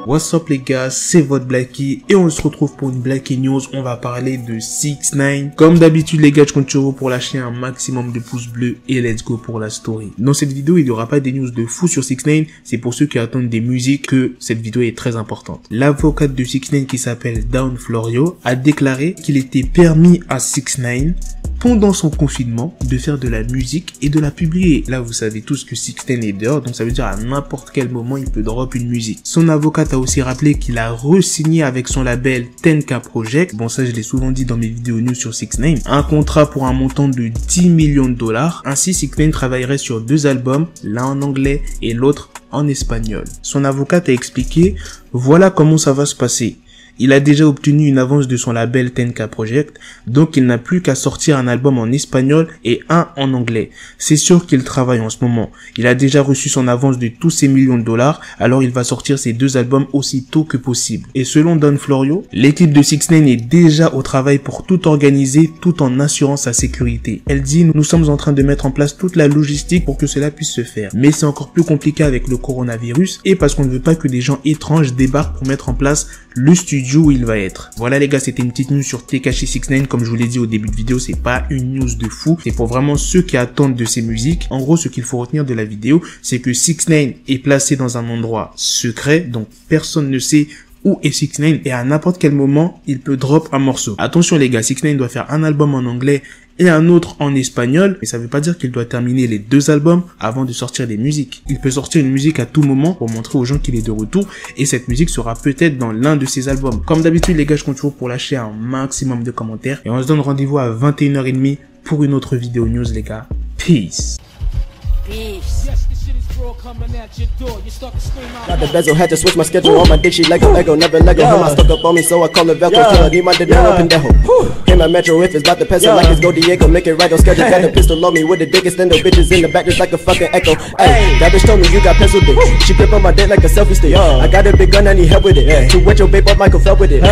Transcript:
What's up les gars, c'est votre Blackie et on se retrouve pour une Blackie News. On va parler de 6ix9ine. Comme d'habitude les gars, je compte sur vous pour lâcher un maximum de pouces bleus et let's go pour la story. Dans cette vidéo, il n'y aura pas des news de fou sur 6ix9ine, c'est pour ceux qui attendent des musiques que cette vidéo est très importante. L'avocate de 6ix9ine qui s'appelle Dawn Florio a déclaré qu'il était permis à 6ix9ine pendant son confinement de faire de la musique et de la publier. Là vous savez tous que 6ix9ine est dehors, donc ça veut dire à n'importe quel moment il peut drop une musique. Son avocate a aussi rappelé qu'il a re-signé avec son label 10K Project, bon ça je l'ai souvent dit dans mes vidéos news sur 6ix9ine, un contrat pour un montant de 10 millions de dollars. Ainsi 6ix9ine travaillerait sur 2 albums, l'un en anglais et l'autre en espagnol. Son avocate a expliqué, voilà comment ça va se passer. Il a déjà obtenu une avance de son label 10K Project, donc il n'a plus qu'à sortir un album en espagnol et un en anglais. C'est sûr qu'il travaille en ce moment. Il a déjà reçu son avance de tous ses millions de dollars, alors il va sortir ses 2 albums aussitôt que possible. Et selon Dawn Florio, l'équipe de 6ix9ine est déjà au travail pour tout organiser tout en assurant sa sécurité. Elle dit, nous sommes en train de mettre en place toute la logistique pour que cela puisse se faire. Mais c'est encore plus compliqué avec le coronavirus et parce qu'on ne veut pas que des gens étranges débarquent pour mettre en place le studio où il va être. Voilà les gars, c'était une petite news sur Tekashi 6ix9ine. Comme je vous l'ai dit au début de vidéo, c'est pas une news de fou, c'est pour vraiment ceux qui attendent de ses musiques. En gros, ce qu'il faut retenir de la vidéo, c'est que 6ix9ine est placé dans un endroit secret, donc personne ne sait où est 6ix9ine et à n'importe quel moment, il peut drop un morceau. Attention les gars, 6ix9ine doit faire un album en anglais et un autre en espagnol, mais ça veut pas dire qu'il doit terminer les 2 albums avant de sortir des musiques. Il peut sortir une musique à tout moment pour montrer aux gens qu'il est de retour et cette musique sera peut-être dans l'un de ses albums. Comme d'habitude les gars, je compte toujours pour lâcher un maximum de commentaires et on se donne rendez-vous à 21h30 pour une autre vidéo news les gars. Peace. Got the bezel, had to switch my schedule. On my dick, she Lego, never Lego. Him, I stuck up on me, so I call it Velcro. Till I need my dinero pendejo. Him at Metro, if it's about the peso, like it's Go Diego, make it right on schedule. Got the pistol on me with the dick, extendo bitches in the back just like a fucking echo. Hey, that bitch told me you got pencil dick. She grip on my dick like a selfie stick. I got a big gun, I need help with it. To wet your babe up, Michael fell with it.